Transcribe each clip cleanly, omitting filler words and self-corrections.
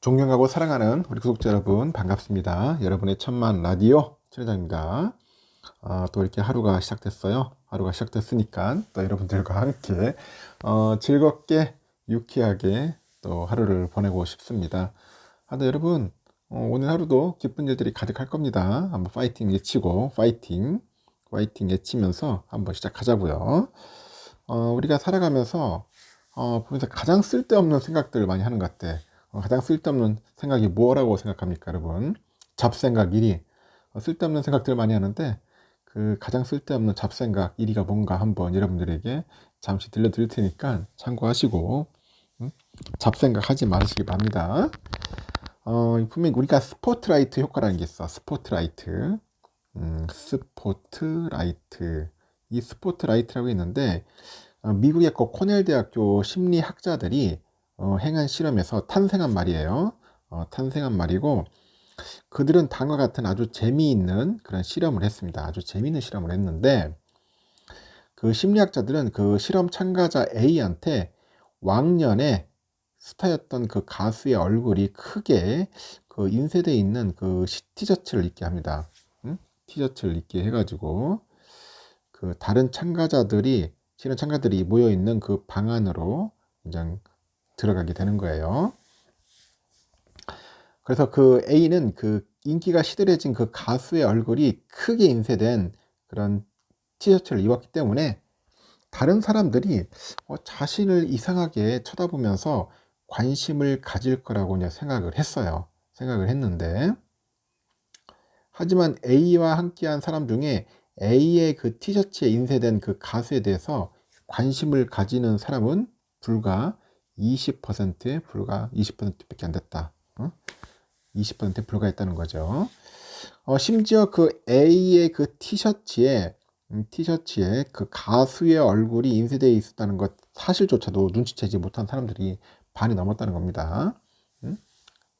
존경하고 사랑하는 우리 구독자 여러분 반갑습니다. 여러분의 천만 라디오 천회장입니다. 또 이렇게 하루가 시작됐어요. 하루가 시작됐으니까 또 여러분들과 함께 즐겁게 유쾌하게 또 하루를 보내고 싶습니다. 여러분 오늘 하루도 기쁜 일들이 가득할 겁니다. 한번 파이팅 외치고 파이팅 외치면서 한번 시작하자고요. 우리가 살아가면서 보면서 가장 쓸데없는 생각들을 많이 하는 것 같아. 가장 쓸데없는 생각이 뭐라고 생각합니까, 여러분? 잡생각 1위. 쓸데없는 생각들을 많이 하는데 그 가장 쓸데없는 잡생각 1위가 뭔가 한번 여러분들에게 잠시 들려드릴 테니까 참고하시고 잡생각 하지 마시기 바랍니다. 분명히 우리가 스포트라이트 효과라는 게 있어. 스포트라이트. 스포트라이트. 이 스포트라이트라고 있는데 미국의 코넬 대학교 심리학자들이 행한 실험에서 탄생한 말이에요. 탄생한 말이고 그들은 다음과 같은 아주 재미있는 그런 실험을 했습니다. 아주 재미있는 실험을 했는데 그 심리학자들은 그 실험 참가자 A한테 왕년에 스타였던 그 가수의 얼굴이 크게 그 인쇄되어 있는 그 티셔츠를 입게 합니다. 티셔츠를 입게 해가지고 그 다른 참가자들이 실험 참가들이 모여 있는 그 방 안으로 이제 들어가게 되는 거예요. 그래서 그 A는 그 인기가 시들해진 그 가수의 얼굴이 크게 인쇄된 그런 티셔츠를 입었기 때문에 다른 사람들이 자신을 이상하게 쳐다보면서 관심을 가질 거라고 생각을 했어요. 생각을 했는데 하지만 A와 함께한 사람 중에 A의 그 티셔츠에 인쇄된 그 가수에 대해서 관심을 가지는 사람은 불과 20%밖에 안 됐다. 20%에 불과했다는 거죠. 심지어 그 A의 그 티셔츠에 그 가수의 얼굴이 인쇄되어 있었다는 것 사실조차도 눈치채지 못한 사람들이 반이 넘었다는 겁니다.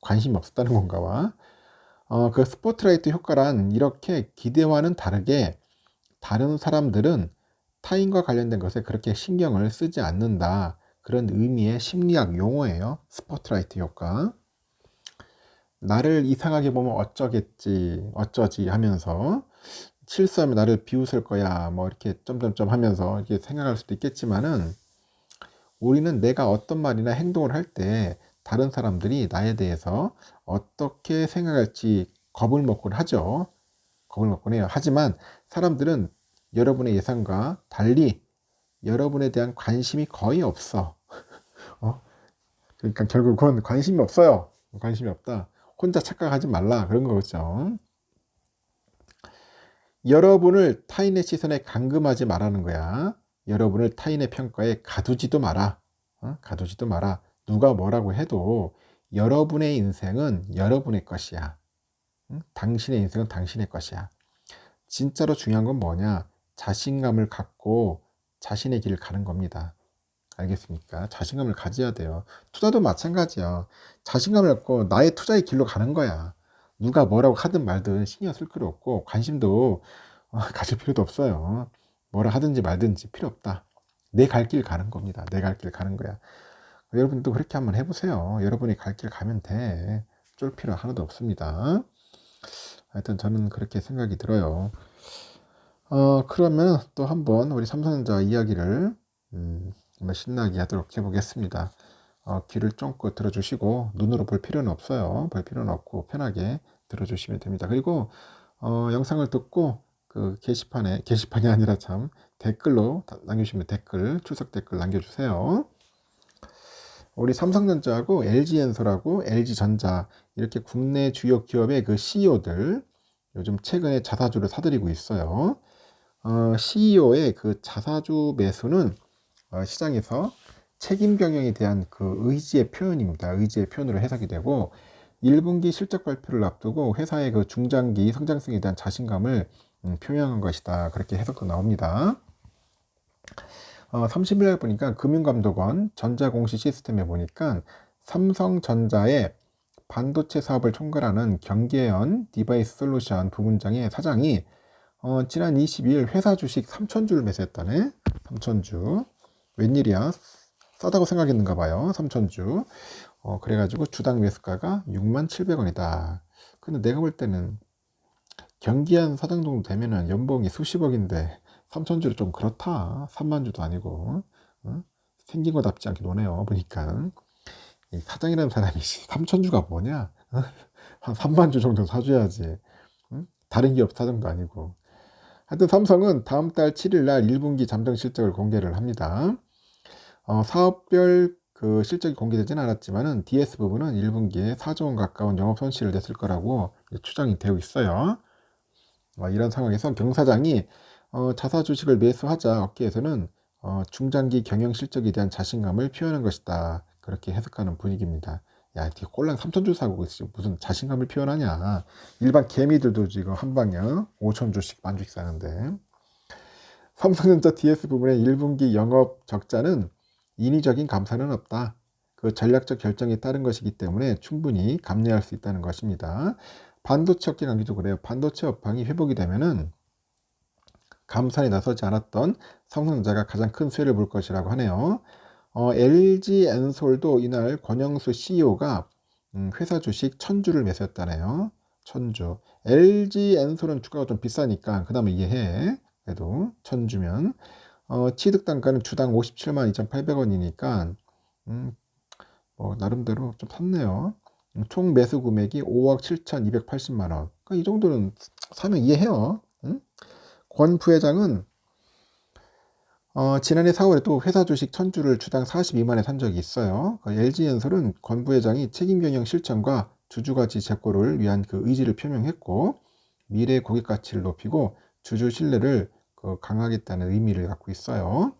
관심이 없었다는 건가와 그 스포트라이트 효과란 이렇게 기대와는 다르게 다른 사람들은 타인과 관련된 것에 그렇게 신경을 쓰지 않는다. 그런 의미의 심리학 용어예요. 스포트라이트 효과. 나를 이상하게 보면 어쩌지 하면서 실수하면 나를 비웃을 거야. 뭐 이렇게 점점점 하면서 이렇게 생각할 수도 있겠지만은 우리는 내가 어떤 말이나 행동을 할 때 다른 사람들이 나에 대해서 어떻게 생각할지 겁을 먹곤 하죠. 겁을 먹곤 해요. 하지만 사람들은 여러분의 예상과 달리 여러분에 대한 관심이 거의 없어. 그러니까 결국은 관심이 없어요. 관심이 없다. 혼자 착각하지 말라. 그런 거죠. 여러분을 타인의 시선에 감금하지 말라는 거야. 여러분을 타인의 평가에 가두지도 마라. 가두지도 마라. 누가 뭐라고 해도 여러분의 인생은 여러분의 것이야. 당신의 인생은 당신의 것이야. 진짜로 중요한 건 뭐냐? 자신감을 갖고 자신의 길을 가는 겁니다. 알겠습니까? 자신감을 가져야 돼요. 투자도 마찬가지야. 자신감을 갖고 나의 투자의 길로 가는 거야. 누가 뭐라고 하든 말든 신경 쓸 필요 없고 관심도 가질 필요도 없어요. 뭐라 하든지 말든지 필요 없다. 내 갈 길 가는 겁니다. 내 갈 길 가는 거야. 여러분도 그렇게 한번 해보세요. 여러분이 갈 길 가면 돼. 쫄 필요 하나도 없습니다. 하여튼 저는 그렇게 생각이 들어요. 그러면 또 한번 우리 삼성전자 이야기를 한번 신나게 하도록 해보겠습니다. 귀를 쫑긋 들어주시고 눈으로 볼 필요는 없어요. 볼 필요는 없고 편하게 들어주시면 됩니다. 그리고 영상을 듣고 그 게시판이 아니라 참 댓글로 남겨주시면 출석 댓글 남겨주세요. 우리 삼성전자하고 LG엔솔하고 LG전자 이렇게 국내 주요 기업의 그 CEO들 요즘 최근에 자사주를 사들이고 있어요. CEO의 그 자사주 매수는 시장에서 책임 경영에 대한 그 의지의 표현입니다. 의지의 표현으로 해석이 되고 1분기 실적 발표를 앞두고 회사의 그 중장기 성장성에 대한 자신감을 표명한 것이다. 그렇게 해석도 나옵니다. 30일에 보니까 금융감독원 전자공시 시스템에 보니까 삼성전자의 반도체 사업을 총괄하는 경계현 디바이스 솔루션 부문장의 사장이 지난 22일 회사 주식 3,000주를 매수했다네. 3,000주. 웬일이야? 싸다고 생각했는가 봐요. 3,000주. 그래가지고 주당 매수가가 67,000원이다. 근데 내가 볼 때는 경기한 사장 정도 되면은 연봉이 수십억인데 3천주로 좀 그렇다. 3만주도 아니고. 어? 생긴 거 답지 않게 노네요. 보니까. 이 사장이라는 사람이 3천주가 뭐냐? 한 3만주 정도 사줘야지. 응? 다른 기업 사장도 아니고. 하여튼 삼성은 다음 달 7일 날 1분기 잠정 실적을 공개를 합니다. 사업별 그 실적이 공개되지는 않았지만은 DS 부분은 1분기에 4조 원 가까운 영업 손실을 냈을 거라고 추정이 되고 있어요. 이런 상황에서 경 사장이 자사 주식을 매수하자 업계에서는 중장기 경영 실적에 대한 자신감을 표현한 것이다. 그렇게 해석하는 분위기입니다. 야, 이게 꼴랑 3천주 사고 무슨 자신감을 표현하냐. 일반 개미들도 지금 한 방에 5천주씩 만주씩 사는데. 삼성전자 DS 부분의 1분기 영업 적자는 인위적인 감사는 없다. 그 전략적 결정에 따른 것이기 때문에 충분히 감내할 수 있다는 것입니다. 반도체 업계 관계도 그래요. 반도체 업황이 회복이 되면은 감산에 나서지 않았던 삼성전자가 가장 큰 수혜를 볼 것이라고 하네요. LG 엔솔도 이날 권영수 CEO가 회사 주식 1,000주를 매수했다네요. 1,000주. LG 엔솔은 주가가 좀 비싸니까 그나마 이해해. 그래도 1,000주면 취득 단가는 주당 57만 2,800원이니까 나름대로 좀 샀네요. 총 매수 금액이 5억 7,280만 원. 그러니까 이 정도는 사면 이해해요. 응? 권 부회장은 지난해 4월에 또 회사 주식 1,000주를 주당 42만에 산 적이 있어요. LG엔솔은 권 부회장이 책임 경영 실천과 주주 가치 제고를 위한 그 의지를 표명했고 미래 고객 가치를 높이고 주주 신뢰를 강화하겠다는 의미를 갖고 있어요.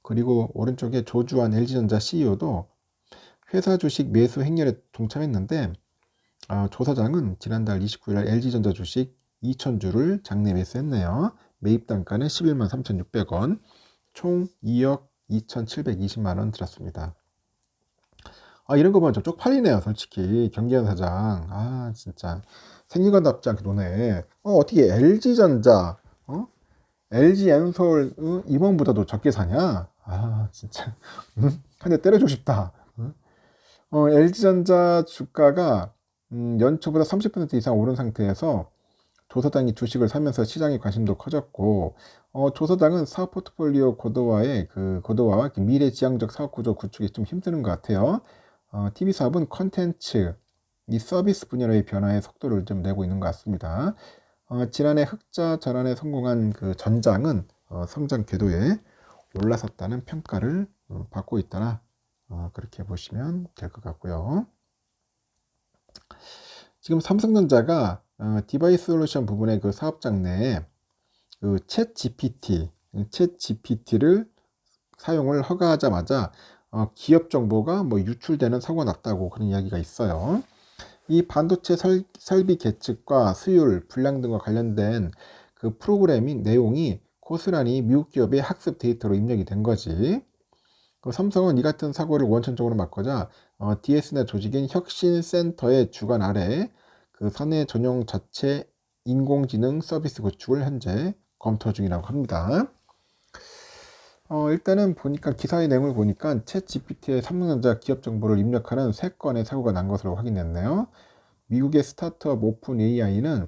그리고 오른쪽에 조주환 LG전자 CEO도 회사 주식 매수 행렬에 동참했는데 조 사장은 지난달 29일 날 LG전자 주식 2,000주를 장내 매수했네요. 매입 단가는 11만 3,600원, 총 2억 2,720만 원 들었습니다. 이런 거 보면 좀 쪽팔리네요, 솔직히. 경기한 사장. 진짜. 생긴 건 답지 않게 노네. 어떻게 LG전자, LG엔솔, 임원보다도 적게 사냐? 진짜. 한 대 때려주고 싶다. LG전자 주가가 연초보다 30% 이상 오른 상태에서 조 사장이 주식을 사면서 시장의 관심도 커졌고 조 사장은 사업 포트폴리오 고도화와 미래 지향적 사업 구조 구축이 좀 힘드는 것 같아요. TV 사업은 컨텐츠, 이 서비스 분야로의 변화에 속도를 좀 내고 있는 것 같습니다. 지난해 흑자 전환에 성공한 그 전장은 성장 궤도에 올라섰다는 평가를 받고 있다나 그렇게 보시면 될 것 같고요. 지금 삼성전자가 디바이스 솔루션 부분의 그 사업장 내에 그 챗 GPT를 사용을 허가하자마자 기업 정보가 유출되는 사고가 났다고 그런 이야기가 있어요. 이 반도체 설비 계측과 수율, 불량 등과 관련된 그 프로그래밍 내용이 고스란히 미국 기업의 학습 데이터로 입력이 된 거지. 삼성은 이 같은 사고를 원천적으로 막고자 DSnet 조직인 혁신센터의 주관 아래 그 사내 전용 자체 인공지능 서비스 구축을 현재 검토 중이라고 합니다. 일단은 보니까 기사의 내용을 보니까 챗 GPT에 삼성전자 기업 정보를 입력하는 3건의 사고가 난 것으로 확인됐네요. 미국의 스타트업 오픈 AI는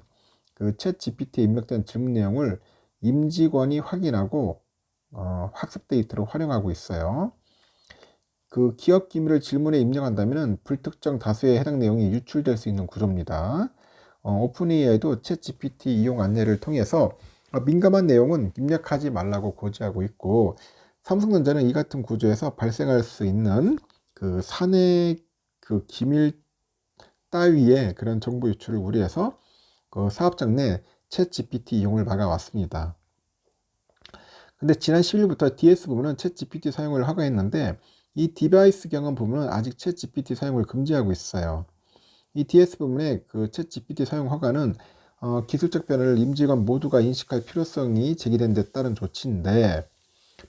그 챗 GPT에 입력된 질문 내용을 임직원이 확인하고 학습 데이터로 활용하고 있어요. 그 기업 기밀을 질문에 입력한다면 불특정 다수의 해당 내용이 유출될 수 있는 구조입니다. 오픈 AI도 챗 GPT 이용 안내를 통해서 민감한 내용은 입력하지 말라고 고지하고 있고 삼성전자는 이 같은 구조에서 발생할 수 있는 그 사내 그 기밀 따위의 그런 정보 유출을 우려해서 그 사업장 내 챗 GPT 이용을 막아왔습니다. 근데 지난 10일부터 DS 부분은 챗 GPT 사용을 허가했는데 이 디바이스 경험 부분은 아직 챗 GPT 사용을 금지하고 있어요. 이 DS 부분의 그 챗 GPT 사용 허가는 기술적 변화를 임직원 모두가 인식할 필요성이 제기된 데 따른 조치인데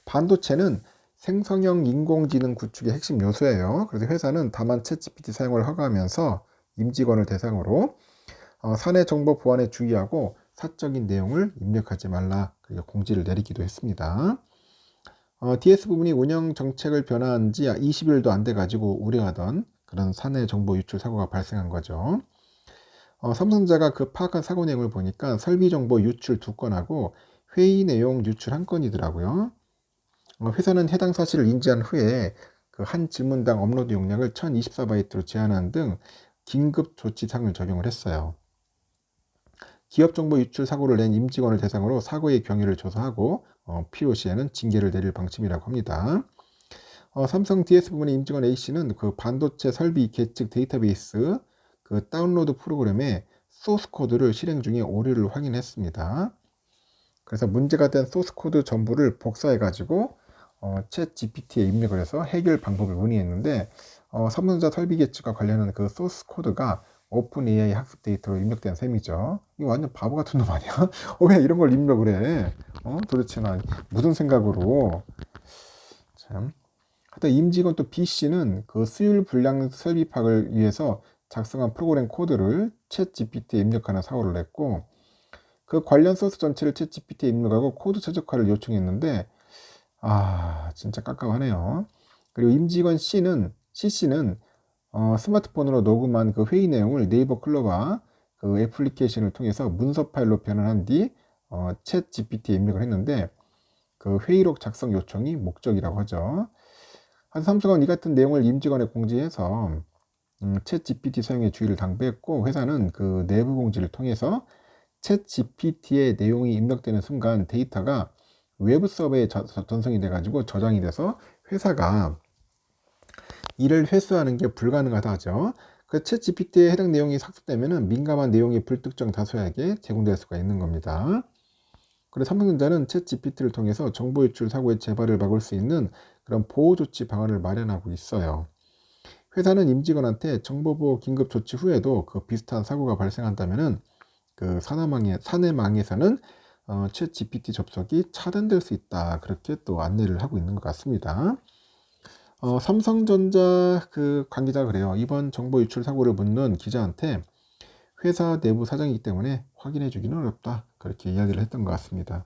반도체는 생성형 인공지능 구축의 핵심 요소예요. 그래서 회사는 다만 챗 GPT 사용을 허가하면서 임직원을 대상으로 사내 정보 보안에 주의하고 사적인 내용을 입력하지 말라 그리고 공지를 내리기도 했습니다. DS 부분이 운영 정책을 변화한 지 20일도 안 돼 가지고 우려하던 그런 사내 정보 유출 사고가 발생한 거죠. 삼성전자가 그 파악한 사고 내용을 보니까 설비 정보 유출 2건하고 회의 내용 유출 1건이더라고요. 회사는 해당 사실을 인지한 후에 그 한 질문당 업로드 용량을 1024바이트로 제한하는 등 긴급 조치상을 적용을 했어요. 기업 정보 유출 사고를 낸 임직원을 대상으로 사고의 경위를 조사하고 필요시에는 징계를 내릴 방침이라고 합니다. 삼성 DS 부문의 임직원 A씨는 그 반도체 설비 계측 데이터베이스 그 다운로드 프로그램에 소스 코드를 실행 중에 오류를 확인했습니다. 그래서 문제가 된 소스 코드 전부를 복사해 가지고 챗 GPT에 입력을 해서 해결 방법을 문의했는데 삼성전자 설비 계측과 관련한 그 소스 코드가 오픈 AI 학습 데이터로 입력된 셈이죠. 이거 완전 바보 같은 놈 아니야? 왜 이런 걸 입력을 해? 도대체 난 무슨 생각으로? 참. 하여튼 임직원 또 B씨는 그 수율 불량 설비 파악을 위해서 작성한 프로그램 코드를 챗 GPT에 입력하는 사고를 냈고 그 관련 소스 전체를 챗 GPT에 입력하고 코드 최적화를 요청했는데 진짜 깝깝하네요. 그리고 임직원 C씨는 스마트폰으로 녹음한 그 회의 내용을 네이버 클로바 그 애플리케이션을 통해서 문서 파일로 변환한 뒤 챗 GPT에 입력을 했는데 그 회의록 작성 요청이 목적이라고 하죠. 한 삼성은 이 같은 내용을 임직원에 공지해서 챗 GPT 사용에 주의를 당부했고 회사는 그 내부 공지를 통해서 챗 GPT의 내용이 입력되는 순간 데이터가 외부 서버에 전송이 돼가지고 저장이 돼서 회사가 이를 회수하는 게 불가능하다 하죠. 그 챗 GPT에 해당 내용이 삭제되면 민감한 내용이 불특정 다수에게 제공될 수가 있는 겁니다. 그래서 삼성전자는 챗 GPT를 통해서 정보 유출 사고의 재발을 막을 수 있는 그런 보호 조치 방안을 마련하고 있어요. 회사는 임직원한테 정보보호 긴급 조치 후에도 그 비슷한 사고가 발생한다면은 그 사내망에서는 챗 GPT 접속이 차단될 수 있다. 그렇게 또 안내를 하고 있는 것 같습니다. 삼성전자 그 관계자가 그래요. 이번 정보 유출 사고를 묻는 기자한테 회사 내부 사정이기 때문에 확인해 주기는 어렵다. 그렇게 이야기를 했던 것 같습니다.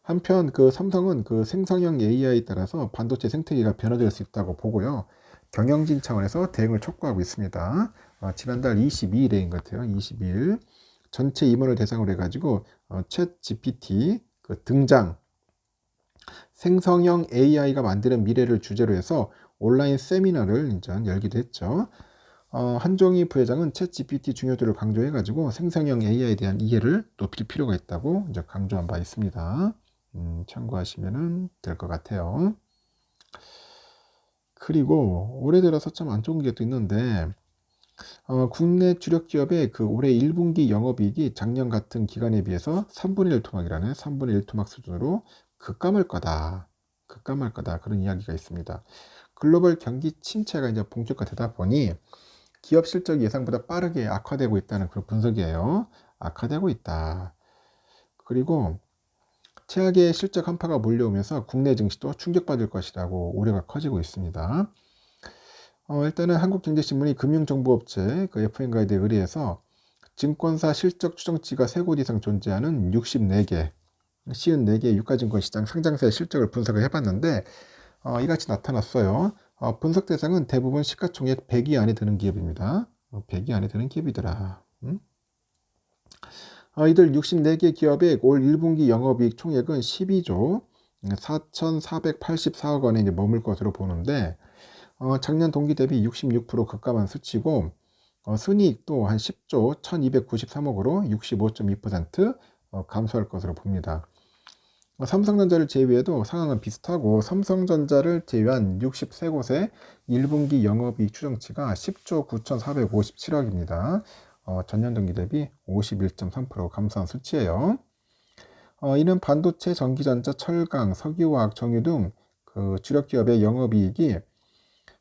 한편 그 삼성은 그 생성형 AI에 따라서 반도체 생태계가 변화될 수 있다고 보고요. 경영진 차원에서 대응을 촉구하고 있습니다. 지난달 22일인 것 같아요. 22일 전체 임원을 대상으로 해가지고 챗 GPT 그 등장 생성형 AI가 만드는 미래를 주제로 해서 온라인 세미나를 이제 열기도 했죠. 한종희 부회장은 챗 GPT 중요도를 강조해가지고 생성형 AI에 대한 이해를 높일 필요가 있다고 이제 강조한 바 있습니다. 참고하시면 될 것 같아요. 그리고 올해 들어서 참 안 좋은 게 또 있는데 국내 주력 기업의 그 올해 1분기 영업이익이 작년 같은 기간에 비해서 3분의 1 토막이라는 3분의 1 토막 수준으로 급감할 거다. 급감할 거다. 그런 이야기가 있습니다. 글로벌 경기 침체가 이제 본격화되다 보니 기업 실적이 예상보다 빠르게 악화되고 있다는 그런 분석이에요. 악화되고 있다. 그리고 최악의 실적 한파가 몰려오면서 국내 증시도 충격받을 것이라고 우려가 커지고 있습니다. 일단은 한국경제신문이 금융정보업체 그 FN가이드에 의뢰해서 증권사 실적 추정치가 3곳 이상 존재하는 64개, 54개 유가증권 시장 상장사의 실적을 분석을 해봤는데 이같이 나타났어요. 분석 대상은 대부분 시가총액 100위 안에 드는 기업입니다. 100위 안에 드는 기업이더라. 이들 64개 기업의 올 1분기 영업이익 총액은 12조 4,484억 원에 이제 머물 것으로 보는데 작년 동기 대비 66% 급감한 수치고 순이익도 한 10조 1293억으로 65.2% 감소할 것으로 봅니다. 삼성전자를 제외해도 상황은 비슷하고 삼성전자를 제외한 63곳의 1분기 영업이익 추정치가 10조 9,457억입니다. 전년 동기 대비 51.3% 감소한 수치예요. 이는 반도체, 전기전자, 철강, 석유화학, 정유 등 그 주력 기업의 영업이익이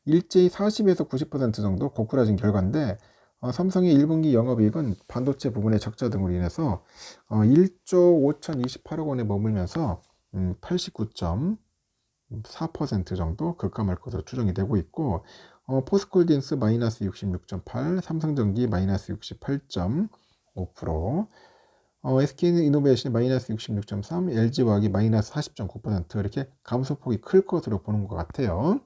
일제히 40에서 90% 정도 고꾸라진 결과인데 삼성의 1분기 영업이익은 반도체 부분의 적자 등으로 인해서 1조 5,028억 원에 머물면서 89.4% 정도 급감할 것으로 추정이 되고 있고 포스코홀딩스 마이너스 66.8, 삼성전기 마이너스 68.5%, SK이노베이션이 마이너스 66.3, LG화학이 마이너스 40.9% 이렇게 감소폭이 클 것으로 보는 것 같아요.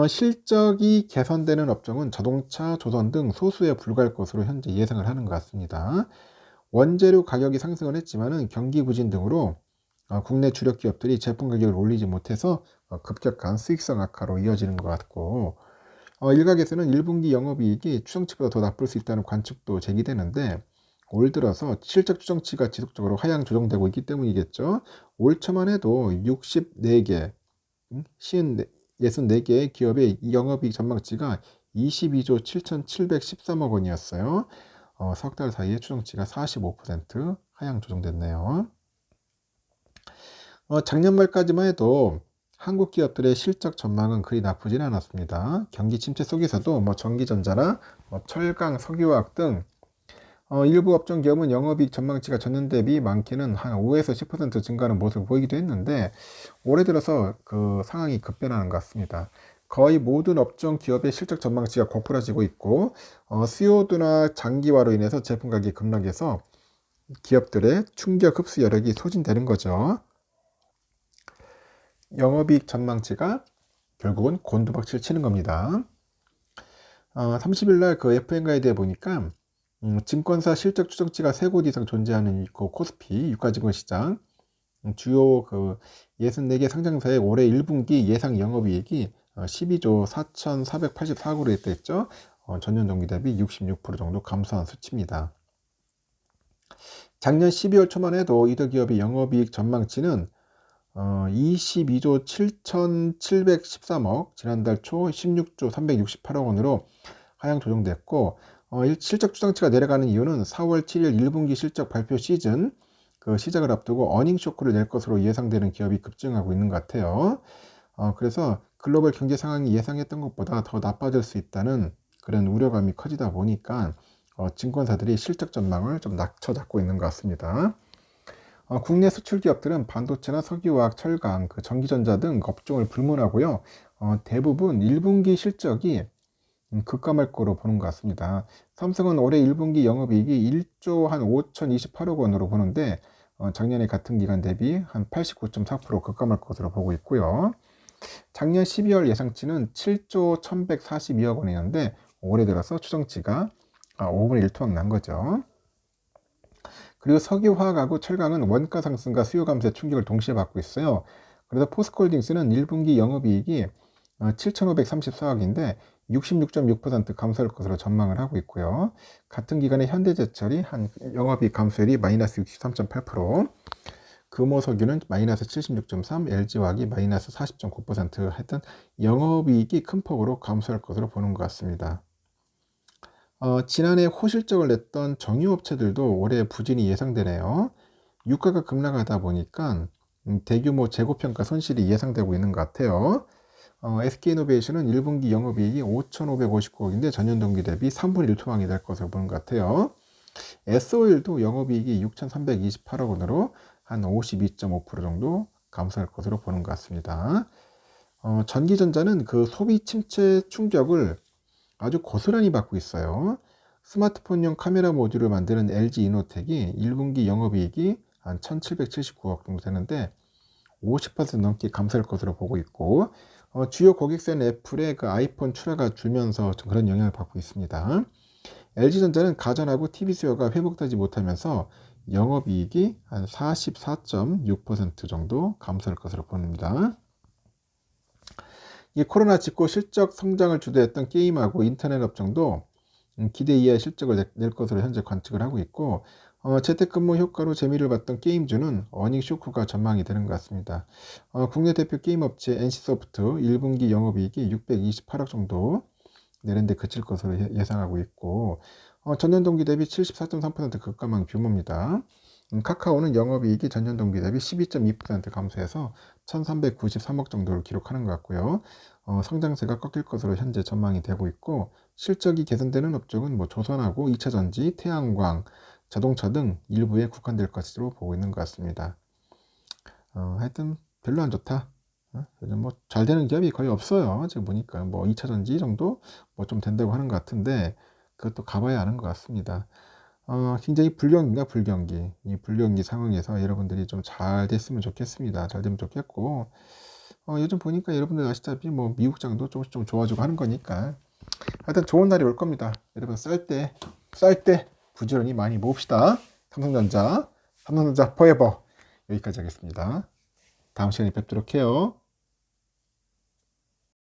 실적이 개선되는 업종은 자동차, 조선 등 소수에 불과할 것으로 현재 예상을 하는 것 같습니다. 원재료 가격이 상승을 했지만은 경기 부진 등으로 국내 주력 기업들이 제품 가격을 올리지 못해서 급격한 수익성 악화로 이어지는 것 같고, 일각에서는 1분기 영업이익이 추정치보다 더 나쁠 수 있다는 관측도 제기되는데, 올 들어서 실적 추정치가 지속적으로 하향 조정되고 있기 때문이겠죠. 올 초만 해도 64개, 64개의 기업의 영업이익 전망치가 22조 7,713억 원이었어요. 석 달 사이에 추정치가 45% 하향 조정됐네요. 작년 말까지만 해도 한국 기업들의 실적 전망은 그리 나쁘진 않았습니다. 경기 침체 속에서도 전기전자나 철강, 석유화학 등 일부 업종 기업은 영업이익 전망치가 전년 대비 많게는 한 5에서 10% 증가하는 모습을 보이기도 했는데, 올해 들어서 그 상황이 급변하는 것 같습니다. 거의 모든 업종 기업의 실적 전망치가 고꾸라지고 있고, 수요도나 장기화로 인해서 제품 가격이 급락해서 기업들의 충격 흡수 여력이 소진되는 거죠. 영업이익 전망치가 결국은 곤두박질 치는 겁니다. 30일 날 그 FM 가이드에 보니까 증권사 실적 추정치가 3곳 이상 존재하는 그 코스피 유가증권시장 주요 그 64개 상장사의 올해 1분기 예상 영업이익이 12조 4,484억으로 했댔죠. 전년 동기 대비 66% 정도 감소한 수치입니다. 작년 12월 초만 해도 이들 기업의 영업이익 전망치는 22조 7,713억, 지난달 초 16조 368억 원으로 하향 조정됐고, 실적 추정치가 내려가는 이유는 4월 7일 1분기 실적 발표 시즌 그 시작을 앞두고 어닝 쇼크를 낼 것으로 예상되는 기업이 급증하고 있는 것 같아요. 그래서 글로벌 경제 상황이 예상했던 것보다 더 나빠질 수 있다는 그런 우려감이 커지다 보니까 증권사들이 실적 전망을 좀 낮춰잡고 있는 것 같습니다. 국내 수출 기업들은 반도체나 석유화학, 철강, 그 전기전자 등 업종을 불문하고요. 대부분 1분기 실적이 급감할 거로 보는 것 같습니다. 삼성은 올해 1분기 영업이익이 1조 한 5,028억 원으로 보는데, 작년에 같은 기간 대비 한 89.4% 급감할 것으로 보고 있고요. 작년 12월 예상치는 7조 1,142억 원이었는데, 올해 들어서 추정치가 5분의 1 토막 난 거죠. 그리고 석유화학하고 철강은 원가 상승과 수요 감소의 충격을 동시에 받고 있어요. 그래서 포스코홀딩스는 1분기 영업이익이 7,534억인데 66.6% 감소할 것으로 전망을 하고 있고요. 같은 기간에 현대제철이 한 영업이익 감소율이 마이너스 63.8%, 금호석유는 마이너스 76.3%, LG화학이 마이너스 40.9% 하여튼 영업이익이 큰 폭으로 감소할 것으로 보는 것 같습니다. 지난해 호실적을 냈던 정유업체들도 올해 부진이 예상되네요. 유가가 급락하다 보니까 대규모 재고평가 손실이 예상되고 있는 것 같아요. SK이노베이션은 1분기 영업이익이 5,559억인데 전년 동기 대비 3분의 1 토막이 될 것으로 보는 것 같아요. S오일도 영업이익이 6,328억 원으로 한 52.5% 정도 감소할 것으로 보는 것 같습니다. 전기전자는 그 소비 침체 충격을 아주 고스란히 받고 있어요. 스마트폰용 카메라 모듈을 만드는 LG 이노텍이 1분기 영업이익이 한 1,779억 정도 되는데 50% 넘게 감소할 것으로 보고 있고, 주요 고객사인 애플의 그 아이폰 출하가 줄면서 좀 그런 영향을 받고 있습니다. LG전자는 가전하고 TV 수요가 회복되지 못하면서 영업이익이 한 44.6% 정도 감소할 것으로 보입니다. 이 코로나 직후 실적 성장을 주도했던 게임하고 인터넷 업종도 기대 이하의 실적을 낼 것으로 현재 관측을 하고 있고, 재택근무 효과로 재미를 봤던 게임주는 어닝 쇼크가 전망이 되는 것 같습니다. 국내 대표 게임 업체 NC소프트 1분기 영업이익이 628억 정도 내년에 그칠 것으로 예상하고 있고, 전년 동기 대비 74.3% 급감한 규모입니다. 카카오는 영업이익이 전년 동기 대비 12.2% 감소해서 1,393억 정도를 기록하는 것 같고요. 성장세가 꺾일 것으로 현재 전망이 되고 있고, 실적이 개선되는 업종은 조선하고 2차전지, 태양광, 자동차 등 일부에 국한될 것으로 보고 있는 것 같습니다. 하여튼 별로 안 좋다. 요즘 잘 되는 기업이 거의 없어요. 지금 보니까 2차전지 정도 좀 된다고 하는 것 같은데, 그것도 가봐야 아는 것 같습니다. 굉장히 불경기가 불경기. 이 불경기 상황에서 여러분들이 좀 잘 됐으면 좋겠습니다. 잘 되면 좋겠고, 요즘 보니까 여러분들 아시다시피 뭐 미국장도 조금씩 좀 좋아지고 하는 거니까 하여튼 좋은 날이 올 겁니다. 여러분 쌀 때 부지런히 많이 모읍시다. 삼성전자 포에버 여기까지 하겠습니다. 다음 시간에 뵙도록 해요.